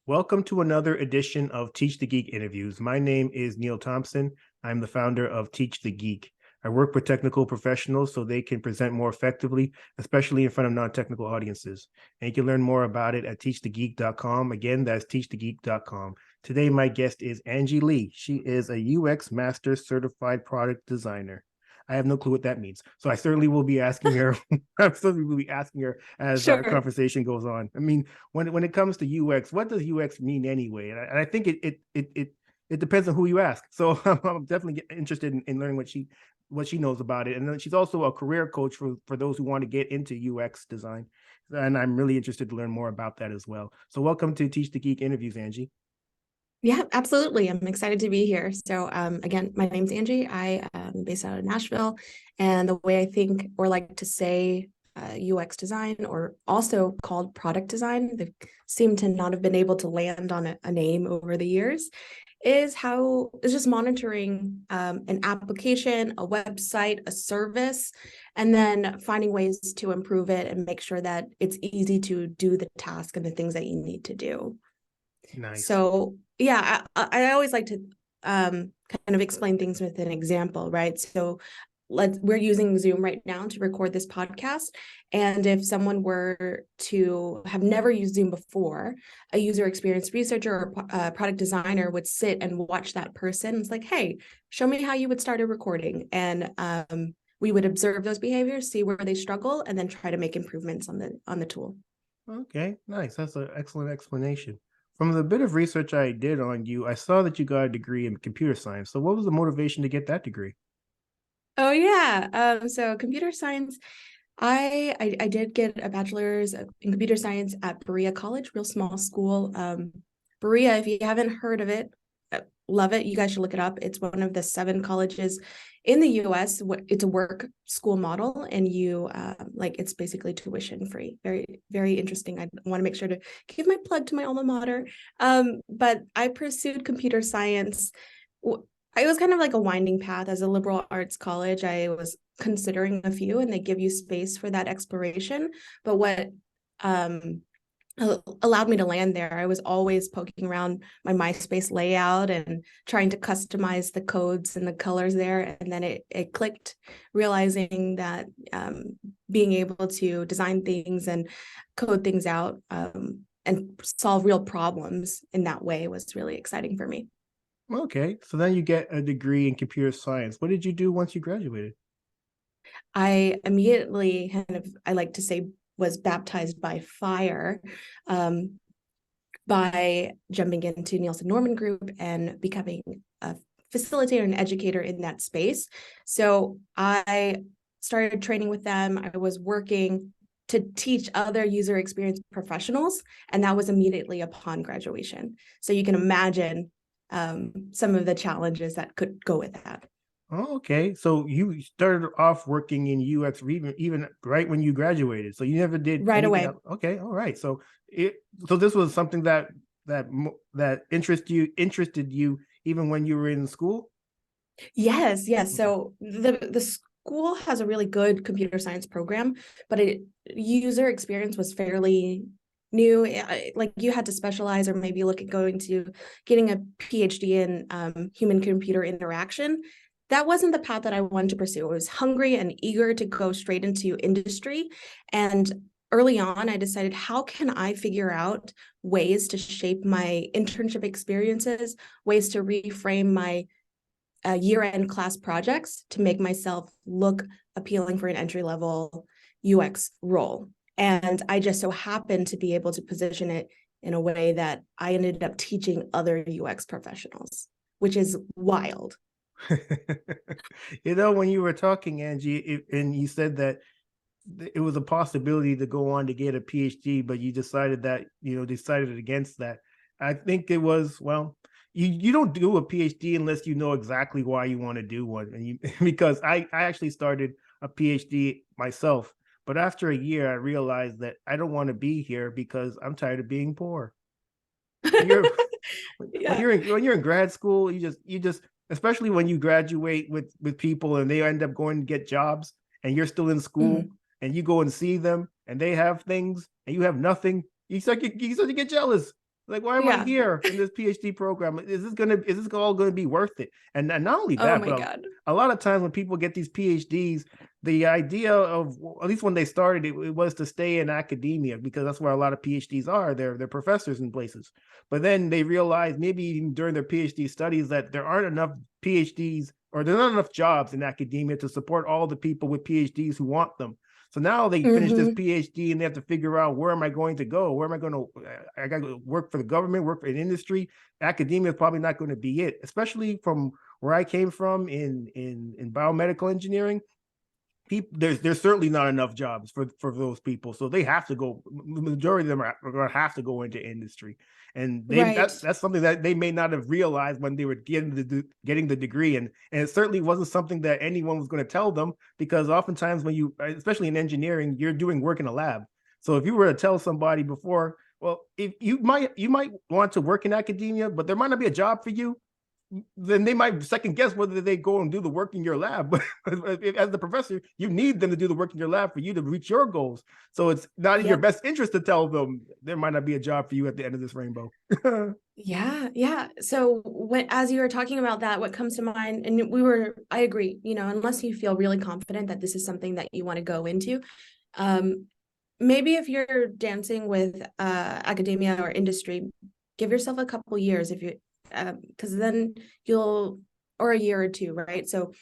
Welcome to another edition of Teach the Geek interviews. My name is Neil Thompson. I'm the founder of Teach the Geek. I work with technical professionals so they can present more effectively, especially in front of non-technical audiences. And you can learn more about it at teachthegeek.com. Again, that's teachthegeek.com. Today, my guest is Angie Li. She is a UX Master Certified Product Designer. I have no clue what that means. So I certainly will be asking her. I certainly will be asking her as our Sure. conversation goes on. I mean, when it comes to UX, what does UX mean anyway? And I think it depends on who you ask. So I'm definitely interested in learning what she knows about it. And then she's also a career coach for those who want to get into UX design. And I'm really interested to learn more about that as well. So welcome to Teach the Geek interviews, Angie. Yeah, absolutely. I'm excited to be here. So again, my name's Angie. I am based out of Nashville. And the way I think or like to say UX design, or also called product design, they seem to not have been able to land on a name over the years, is just monitoring an application, a website, a service, and then finding ways to improve it and make sure that it's easy to do the task and the things that you need to do. Nice. So yeah, I always like to kind of explain things with an example, right? So we're using Zoom right now to record this podcast. And if someone were to have never used Zoom before, a user experience researcher or a product designer would sit and watch that person. It's like, hey, show me how you would start a recording. And we would observe those behaviors, see where they struggle, and then try to make improvements on the tool. Okay, nice. That's an excellent explanation. From the bit of research I did on you, I saw that you got a degree in computer science. So what was the motivation to get that degree? Oh yeah. So computer science, I did get a bachelor's in computer science at Berea College, real small school. Berea, if you haven't heard of it, love it. You guys should look it up. It's one of the 7 colleges in the US. It's a work school model, and it's basically tuition free. Very, very interesting. I want to make sure to give my plug to my alma mater. But I pursued computer science. It was kind of like a winding path. As a liberal arts college, I was considering a few, and they give you space for that exploration. But what allowed me to land there, I was always poking around my MySpace layout and trying to customize the codes and the colors there. And then it clicked, realizing that being able to design things and code things out and solve real problems in that way was really exciting for me. Okay, so then you get a degree in computer science. What did you do once you graduated? I immediately I like to say, was baptized by fire by jumping into Nielsen Norman Group and becoming a facilitator and educator in that space. So I started training with them. I was working to teach other user experience professionals, and that was immediately upon graduation. So you can imagine some of the challenges that could go with that. Oh, okay. So you started off working in UX even right when you graduated. So you never did Right anything away. else. Okay, all right. So this was something that interested you even when you were in school? Yes. Okay. So the school has a really good computer science program, but user experience was fairly new. Like you had to specialize or maybe look at getting a PhD in human computer interaction. That wasn't the path that I wanted to pursue. I was hungry and eager to go straight into industry. And early on, I decided, how can I figure out ways to shape my internship experiences, ways to reframe my year-end class projects to make myself look appealing for an entry-level UX role. And I just so happened to be able to position it in a way that I ended up teaching other UX professionals, which is wild. When you were talking, Angie, and you said that it was a possibility to go on to get a PhD, but you decided against that. I think it was, well, you don't do a PhD unless you know exactly why you want to do one. And because I actually started a PhD myself, but after a year, I realized that I don't want to be here because I'm tired of being poor. You're Yeah. when you're in grad school, you just especially when you graduate with people and they end up going to get jobs and you're still in school Mhm. and you go and see them and they have things and you have nothing. You start to get jealous. Like, why am I Yeah. here in this PhD program? Is this all gonna be worth it? And not only Oh that, my but God. a lot of times when people get these PhDs, the idea of, at least when they started, it was to stay in academia, because that's where a lot of PhDs are. They're professors in places. But then they realize, maybe even during their PhD studies, that there aren't enough PhDs, or there's not enough jobs in academia to support all the people with PhDs who want them. So now they finish this PhD and they have to figure out, where am I going to go? Where am I going to? I got to work for the government, work for an industry. Academia is probably not going to be it, especially from where I came from in biomedical engineering. There's certainly not enough jobs for those people, so they have to go. The majority of them are going to have to go into industry, and Right. that's something that they may not have realized when they were getting the degree, and it certainly wasn't something that anyone was going to tell them, because oftentimes when you, especially in engineering, you're doing work in a lab. So if you were to tell somebody before, well, if you might want to work in academia, but there might not be a job for you, then they might second guess whether they go and do the work in your lab. But as the professor, you need them to do the work in your lab for you to reach your goals. So it's not in your Yep. best interest to tell them there might not be a job for you at the end of this rainbow. Yeah, yeah. So as you were talking about that, what comes to mind, and I agree, unless you feel really confident that this is something that you want to go into, maybe if you're dancing with academia or industry, give yourself a couple years, if you because then or a year or two, right? So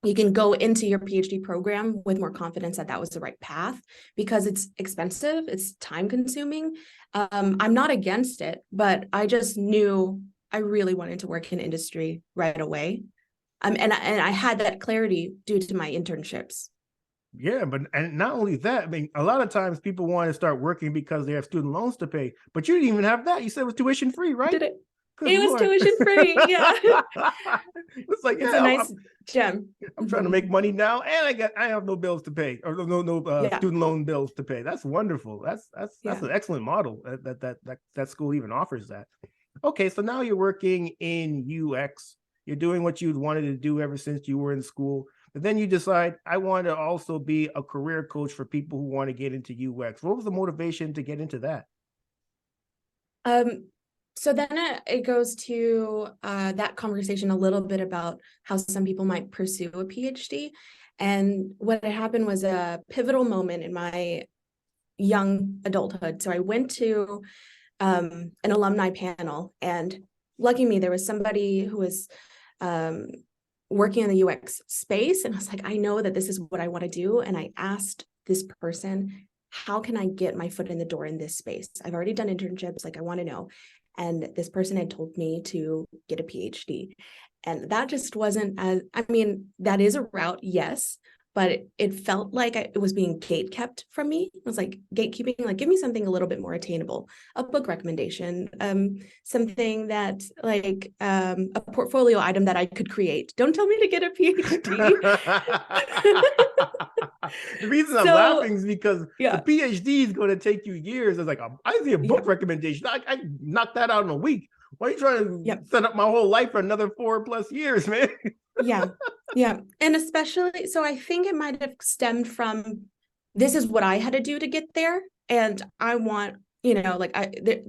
you can go into your PhD program with more confidence that was the right path, because it's expensive, it's time consuming. I'm not against it, but I just knew I really wanted to work in industry right away. And I had that clarity due to my internships. Yeah, and not only that, I mean, a lot of times people want to start working because they have student loans to pay, but you didn't even have that. You said it was tuition free, right? Did it? Good It was Lord. tuition free. Yeah. It's like, It's a yeah, nice gem. I'm trying to make money now, and I have no bills to pay, or no Yeah. student loan bills to pay. That's wonderful. That's Yeah. an excellent model that school even offers that. Okay, so now you're working in UX. You're doing what you wanted to do ever since you were in school. But then you decide, I want to also be a career coach for people who want to get into UX. What was the motivation to get into that? So then it goes to that conversation a little bit about how some people might pursue a PhD. And what happened was a pivotal moment in my young adulthood. So I went to an alumni panel, and lucky me, there was somebody who was working in the UX space. And I was like, I know that this is what I want to do. And I asked this person, how can I get my foot in the door in this space? I've already done internships, like I want to know. And this person had told me to get a PhD. And that just wasn't that is a route, yes, but it felt like it was being gate kept from me. It was like gatekeeping, like, give me something a little bit more attainable, a book recommendation, something that like a portfolio item that I could create. Don't tell me to get a PhD. The reason I'm So laughing is because the yeah, PhD is going to take you years. It's like, I see a book yeah, recommendation. I knocked that out in a week. Why are you trying to yep. set up my whole life for another 4+ years, man? Yeah. Yeah. And especially, so I think it might have stemmed from, this is what I had to do to get there. And I want, there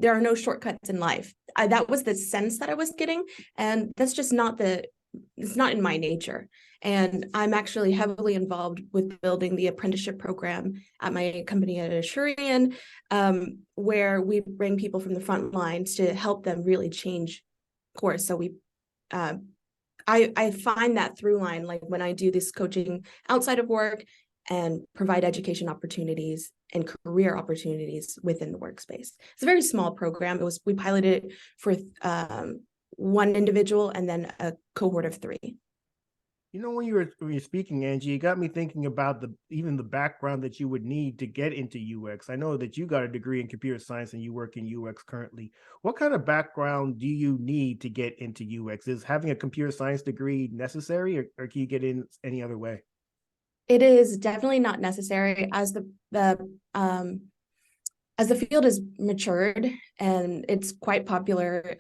are no shortcuts in life. That was the sense that I was getting. And that's just it's not in my nature. And I'm actually heavily involved with building the apprenticeship program at my company at Asurian, where we bring people from the front lines to help them really change course. So I find that through line, like when I do this coaching outside of work and provide education opportunities and career opportunities within the workspace. It's a very small program. We piloted it for one individual and then a cohort of 3. You know, when you were speaking, Angie, it got me thinking about even the background that you would need to get into UX. I know that you got a degree in computer science and you work in UX currently. What kind of background do you need to get into UX? Is having a computer science degree necessary, or can you get in any other way? It is definitely not necessary as the field has matured and it's quite popular.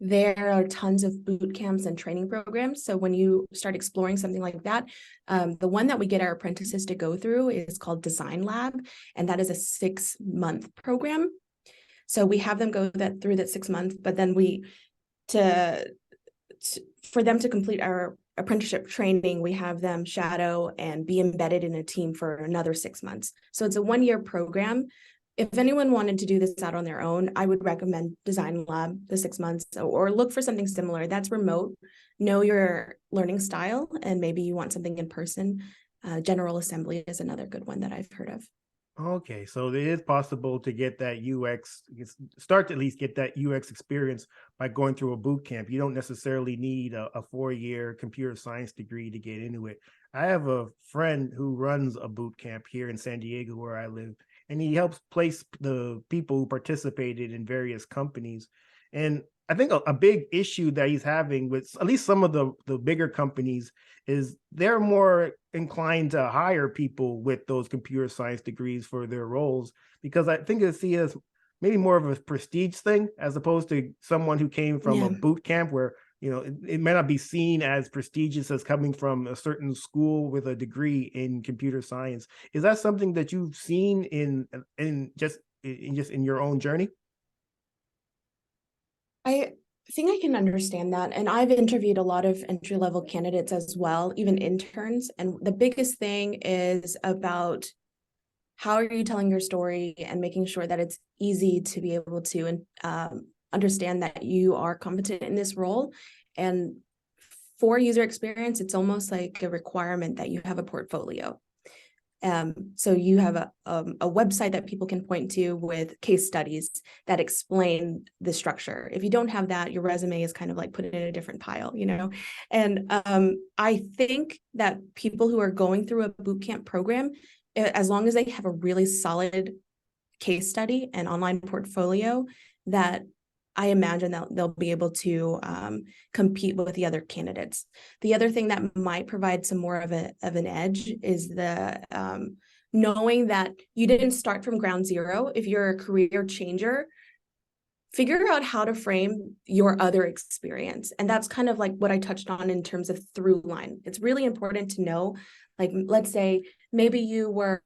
There are tons of boot camps and training programs. So when you start exploring something like that, the one that we get our apprentices to go through is called Design Lab, and that is a 6-month program. So we have them go through that 6 months, but then for them to complete our apprenticeship training, we have them shadow and be embedded in a team for another 6 months. So it's a 1-year program. If anyone wanted to do this out on their own, I would recommend Design Lab, the 6 months, or look for something similar that's remote. Know your learning style, and maybe you want something in person. General Assembly is another good one that I've heard of. Okay, so it is possible to get that start to at least get that UX experience by going through a boot camp. You don't necessarily need a 4-year computer science degree to get into it. I have a friend who runs a boot camp here in San Diego where I live, and he helps place the people who participated in various companies. And I think a big issue that he's having with at least some of the bigger companies is they're more inclined to hire people with those computer science degrees for their roles, because I think they see it as maybe more of a prestige thing as opposed to someone who came from a boot camp where, it may not be seen as prestigious as coming from a certain school with a degree in computer science. Is that something that you've seen in your own journey? I think I can understand that. And I've interviewed a lot of entry-level candidates as well, even interns. And the biggest thing is about how are you telling your story and making sure that it's easy to be able to understand that you are competent in this role. And for user experience, it's almost like a requirement that you have a portfolio. So you have a website that people can point to with case studies that explain the structure. If you don't have that, your resume is kind of like put it in a different pile, And I think that people who are going through a bootcamp program, as long as they have a really solid case study and online portfolio, that I imagine that they'll be able to compete with the other candidates. The other thing that might provide some more of an edge is the knowing that you didn't start from ground zero. If you're a career changer, figure out how to frame your other experience. And that's kind of like what I touched on in terms of through line. It's really important to know, like, let's say maybe you were,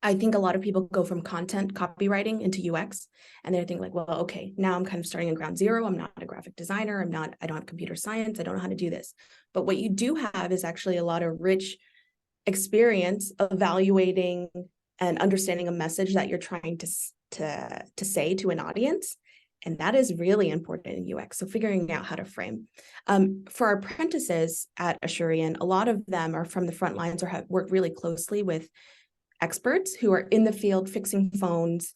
I think a lot of people go from content copywriting into UX, and they think like, well, okay, now I'm kind of starting at ground zero. I'm not a graphic designer. I don't have computer science. I don't know how to do this. But what you do have is actually a lot of rich experience evaluating and understanding a message that you're trying to say to an audience. And that is really important in UX. So figuring out how to frame. For our apprentices at Asurian, a lot of them are from the front lines or have worked really closely with experts who are in the field fixing phones,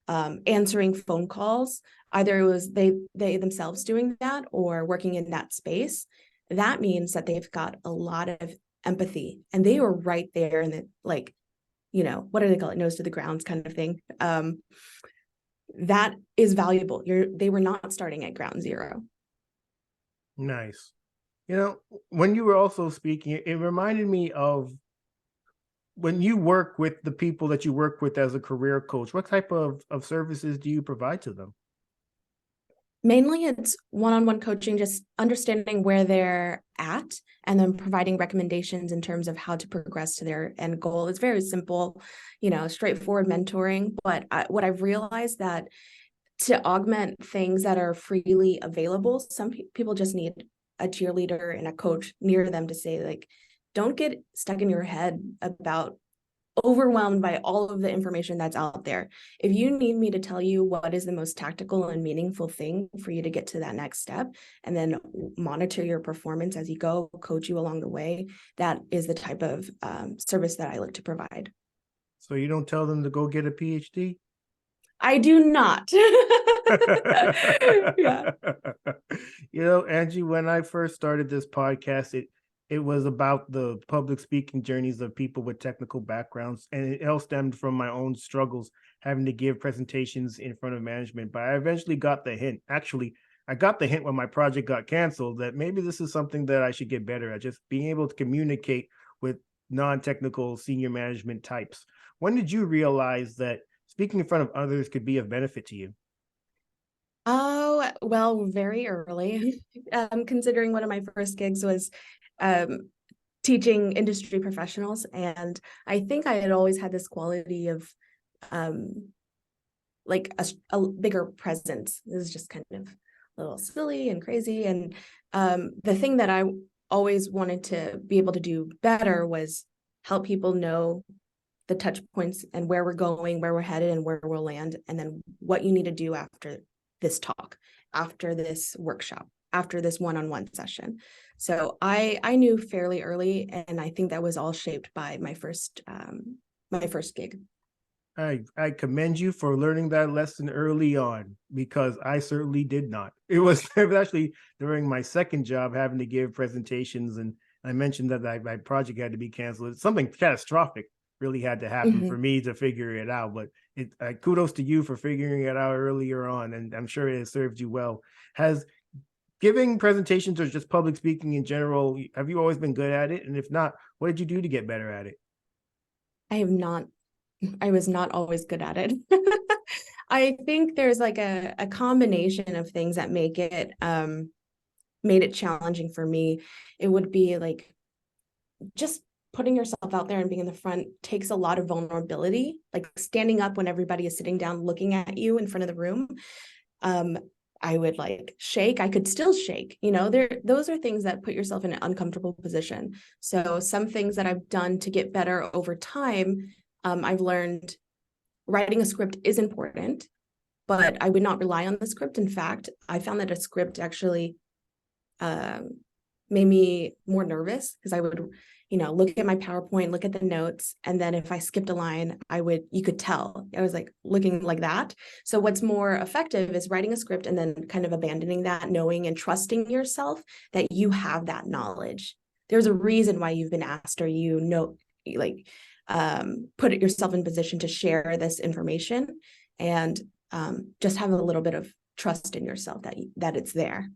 answering phone calls. Either it was they themselves doing that or working in that space. That means that they've got a lot of empathy, and they were right there in the, like, what do they call it, nose to the grounds kind of thing. That is valuable. They were not starting at ground zero. Nice. When you were also speaking, it reminded me of when you work with the people that you work with as a career coach. What type of services do you provide to them? Mainly it's one-on-one coaching, just understanding where they're at and then providing recommendations in terms of how to progress to their end goal. It's very simple, straightforward mentoring. But what I've realized that to augment things that are freely available, some people just need a cheerleader and a coach near them to say, like, don't get stuck in your head about overwhelmed by all of the information that's out there. If you need me to tell you what is the most tactical and meaningful thing for you to get to that next step, and then monitor your performance as you go, coach you along the way, that is the type of service that I look to provide. So you don't tell them to go get a PhD? I do not. Yeah. Angie, when I first started this podcast, it was about the public speaking journeys of people with technical backgrounds, and it all stemmed from my own struggles having to give presentations in front of management. But I eventually got the hint. Actually, I got the hint when my project got canceled that maybe this is something that I should get better at, just being able to communicate with non-technical senior management types. When did you realize that speaking in front of others could be of benefit to you? Oh, well, very early. Considering one of my first gigs was teaching industry professionals. And I think I had always had this quality of like a bigger presence. It was just kind of a little silly and crazy. And the thing that I always wanted to be able to do better was help people know the touch points and where we're going, where we're headed, and where we'll land, and then what you need to do after this talk, after this workshop, after this one-on-one session. So I knew fairly early, and I think that was all shaped by my first gig. I commend you for learning that lesson early on, because I certainly did not. It was actually during my second job having to give presentations, and I mentioned that my project had to be canceled. Something catastrophic really had to happen for me to figure it out. But kudos to you for figuring it out earlier on, and I'm sure it has served you well. Has giving presentations or just public speaking in general, have you always been good at it? And if not, what did you do to get better at it? I was not always good at it. I think there's like a combination of things that made it challenging for me. It would be like just putting yourself out there and being in the front takes a lot of vulnerability, like standing up when everybody is sitting down looking at you in front of the room. I would like shake. I could still shake, those are things that put yourself in an uncomfortable position. So some things that I've done to get better over time, I've learned writing a script is important, but I would not rely on the script. In fact, I found that a script actually made me more nervous, because I would, look at my PowerPoint, look at the notes, and then if I skipped a line, you could tell I was like looking like that. So what's more effective is writing a script and then kind of abandoning that, knowing and trusting yourself that you have that knowledge. There's a reason why you've been asked, or put yourself in position to share this information, and just have a little bit of trust in yourself that it's there.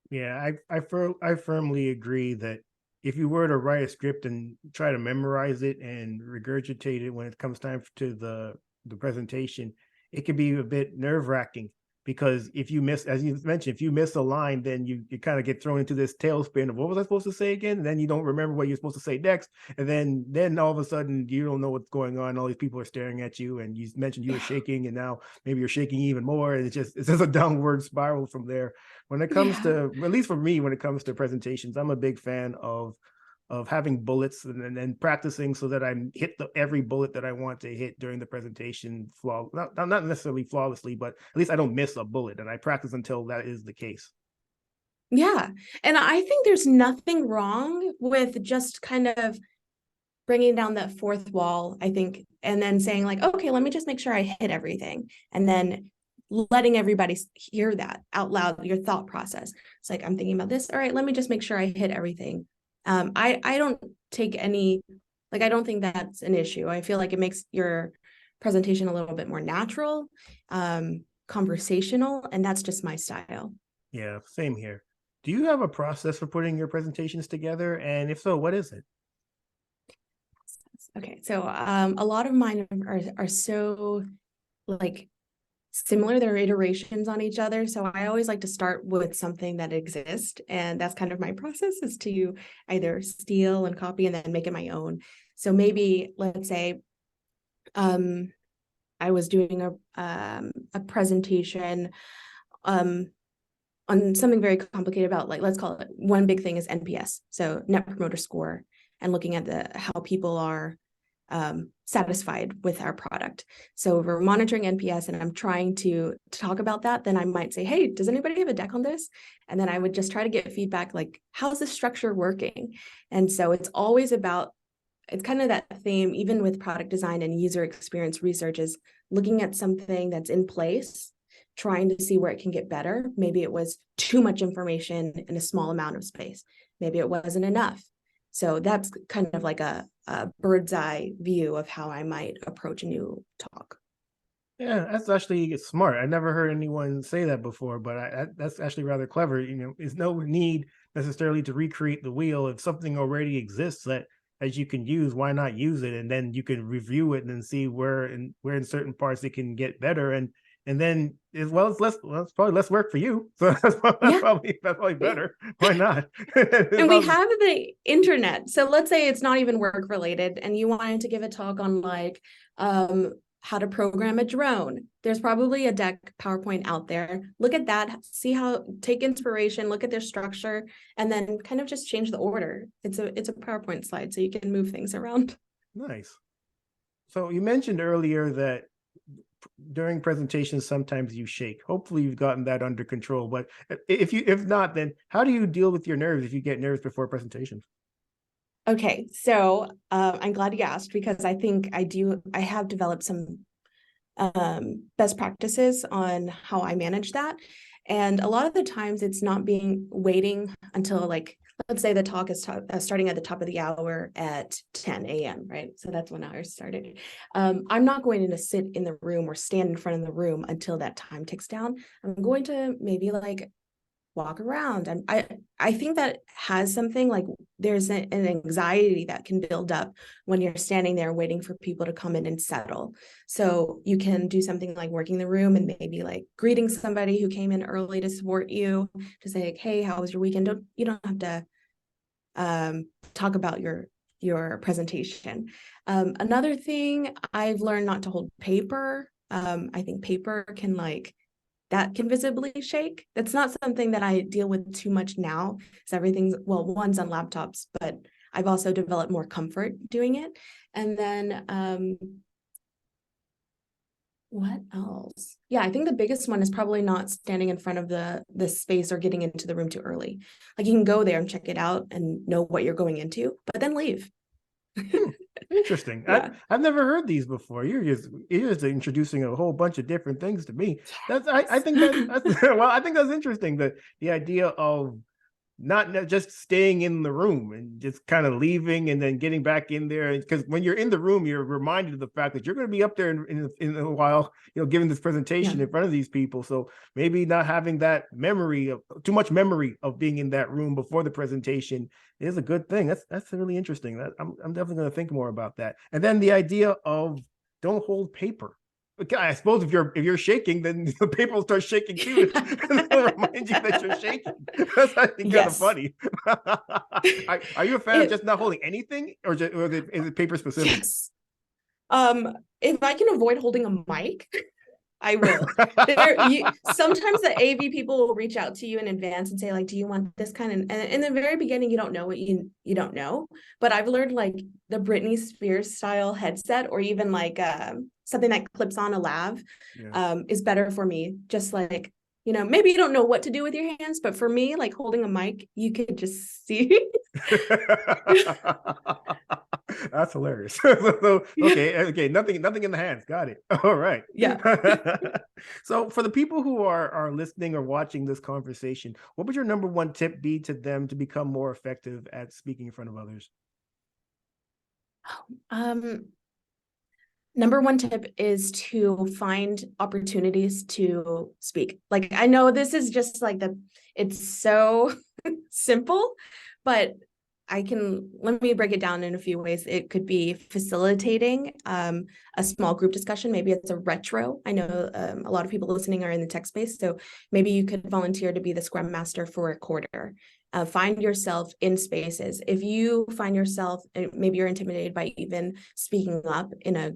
Yeah, I firmly agree that if you were to write a script and try to memorize it and regurgitate it when it comes time to the presentation, it can be a bit nerve-wracking, because if you miss, as you mentioned, if you miss a line, then you kind of get thrown into this tailspin of what was I supposed to say again? And then you don't remember what you're supposed to say next. And then all of a sudden you don't know what's going on. All these people are staring at you, and you mentioned you were shaking, and now maybe you're shaking even more. And it's just a downward spiral from there. When it comes to, at least for me, when it comes to presentations, I'm a big fan of having bullets and practicing so that I hit every bullet that I want to hit during the presentation, not necessarily flawlessly, but at least I don't miss a bullet, and I practice until that is the case. Yeah. And I think there's nothing wrong with just kind of bringing down that fourth wall, I think, and then saying like, okay, let me just make sure I hit everything. And then letting everybody hear that out loud, your thought process. It's like, I'm thinking about this. All right, let me just make sure I hit everything. I don't take any, I don't think that's an issue. I feel like it makes your presentation a little bit more natural, conversational, and that's just my style. Yeah, same here. Do you have a process for putting your presentations together? And if so, what is it? Okay, so a lot of mine are so similar. They're iterations on each other. So I always like to start with something that exists. And that's kind of my process, is to either steal and copy and then make it my own. So maybe, let's say, I was doing a presentation on something very complicated about, let's call it, one big thing is NPS. So Net Promoter Score, and looking at how people are satisfied with our product. So if we're monitoring NPS and I'm trying to talk about that, then I might say, hey, does anybody have a deck on this? And then I would just try to get feedback, like, how's this structure working? And so it's always about, it's kind of that theme, even with product design and user experience research, is looking at something that's in place, trying to see where it can get better. Maybe it was too much information in a small amount of space. Maybe it wasn't enough. So that's kind of like a bird's eye view of how I might approach a new talk. Yeah, that's actually smart. I never heard anyone say that before, but that's actually rather clever. There's no need necessarily to recreate the wheel. If something already exists that as you can use, why not use it? And then you can review it and then see where in certain parts it can get better. And then, as well, it's probably less work for you. So that's probably better. Why not? And we have the internet. So let's say it's not even work related, and you wanted to give a talk on how to program a drone. There's probably a deck PowerPoint out there. Look at that, take inspiration, look at their structure, and then kind of just change the order. It's a PowerPoint slide, so you can move things around. Nice. So you mentioned earlier that during presentations, sometimes you shake. Hopefully you've gotten that under control. But if not, then how do you deal with your nerves if you get nervous before presentations? Okay, so I'm glad you asked, because I think I have developed some best practices on how I manage that. And a lot of the times it's not waiting until, like, let's say the talk is starting at the top of the hour at 10 a.m., right? So that's when ours started. I'm not going to sit in the room or stand in front of the room until that time ticks down. I'm going to maybe like walk around. And I think that has something, like, there's an anxiety that can build up when you're standing there waiting for people to come in and settle. So you can do something like working the room and maybe like greeting somebody who came in early to support you, to say like, hey, how was your weekend? You don't have to talk about your presentation. Another thing, I've learned not to hold paper. I think paper can that can visibly shake. That's not something that I deal with too much now, because everything's, well, one's on laptops, but I've also developed more comfort doing it. And then what else? Yeah, I think the biggest one is probably not standing in front of the space or getting into the room too early. Like, you can go there and check it out and know what you're going into, but then leave. Interesting. Yeah. I've never heard these before. You're just introducing a whole bunch of different things to me. I think that's well, I think that's interesting. The idea of not just staying in the room and just kind of leaving and then getting back in there, because when you're in the room, you're reminded of the fact that you're going to be up there in a while, giving this presentation in front of these people. So maybe not having that memory of too much memory of being in that room before the presentation is a good thing. That's really interesting. I'm definitely going to think more about that. And then the idea of don't hold paper. Okay, I suppose if you're shaking, then the paper will start shaking too, and it'll remind you that you're shaking. That's, I think, kind of funny. Are you a fan of just not holding anything, or is it paper specific? Yes. If I can avoid holding a mic, I will. Sometimes the AV people will reach out to you in advance and say, like, do you want this kind of, and in the very beginning, you don't know what you don't know. But I've learned, like, the Britney Spears style headset, or even like something that clips on a lav, is better for me. Just like, maybe you don't know what to do with your hands, but for me, like, holding a mic, you could just see. That's hilarious. Okay, nothing in the hands. Got it. All right. Yeah. So for the people who are listening or watching this conversation, what would your number one tip be to them to become more effective at speaking in front of others? Number one tip is to find opportunities to speak. Like, I know this is just like it's so simple, but let me break it down in a few ways. It could be facilitating a small group discussion. Maybe it's a retro. I know a lot of people listening are in the tech space, so maybe you could volunteer to be the scrum master for a quarter. Find yourself in spaces. If you find yourself, maybe you're intimidated by even speaking up in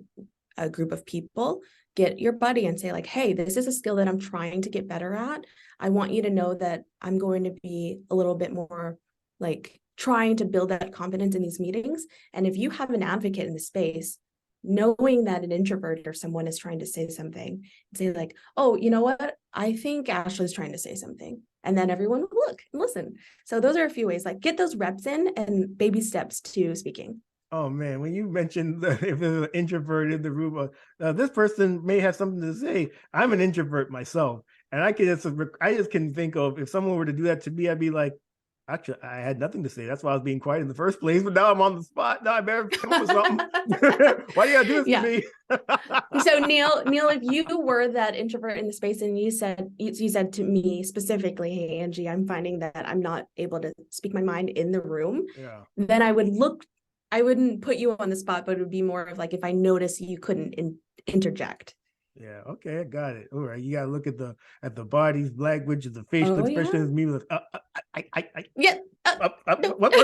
a group of people, get your buddy and say, like, hey, this is a skill that I'm trying to get better at. I want you to know that I'm going to be a little bit more like trying to build that confidence in these meetings. And if you have an advocate in the space, knowing that an introvert or someone is trying to say something, say like, oh, you know what? I think Ashley's trying to say something. And then everyone will look and listen. So those are a few ways, like, get those reps in and baby steps to speaking. Oh man, when you mentioned that if there's an introvert in the room, this person may have something to say. I'm an introvert myself, and I just can think of, if someone were to do that to me, I'd be like, actually, I had nothing to say. That's why I was being quiet in the first place. But now I'm on the spot. Now I better come up with something. Why do you gotta do this to me? So Neil, if you were that introvert in the space and you said to me specifically, hey, Angie, I'm finding that I'm not able to speak my mind in the room. Yeah. Then I wouldn't put you on the spot, but it would be more of like, if I notice you couldn't interject. Yeah. Okay. I got it. All right. You got to look at the body's language, the facial expressions. Me, Yeah. No. What?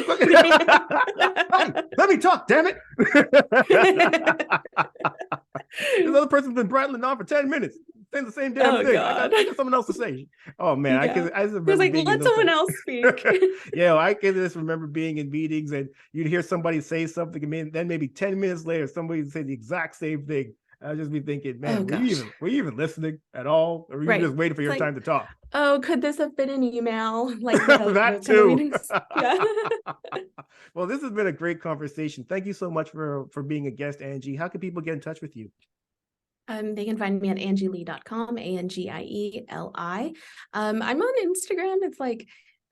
Let me talk, damn it. This other person's been prattling on for 10 minutes. Saying the same damn thing. I got something else to say. Oh man, I just remember like, being let someone else speak. Yeah, I can just remember being in meetings and you'd hear somebody say something, and then maybe 10 minutes later, somebody would say the exact same thing. I'd just be thinking, man, were you even listening at all? Or were you just waiting for your time to talk? Oh, could this have been an email? Like that too. Yeah. Well, this has been a great conversation. Thank you so much for being a guest, Angie. How can people get in touch with you? They can find me at angieli.com, ANGIELI. I'm on Instagram.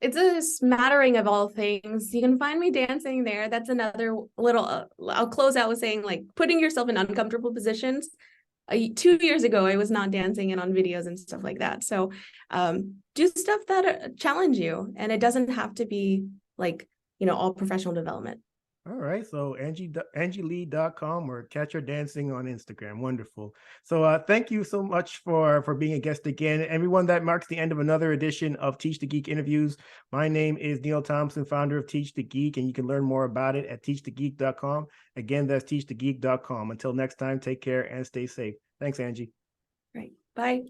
It's a smattering of all things. You can find me dancing there. That's another little, I'll close out with saying, like, putting yourself in uncomfortable positions. 2 years ago, I was not dancing and on videos and stuff like that. So do stuff that challenge you. And it doesn't have to be like, all professional development. All right. So angieli.com or catch her dancing on Instagram. Wonderful. So thank you so much for being a guest again. Everyone, that marks the end of another edition of Teach the Geek interviews. My name is Neil Thompson, founder of Teach the Geek, and you can learn more about it at teachthegeek.com. Again, that's teachthegeek.com. Until next time, take care and stay safe. Thanks, Angie. Right. Bye.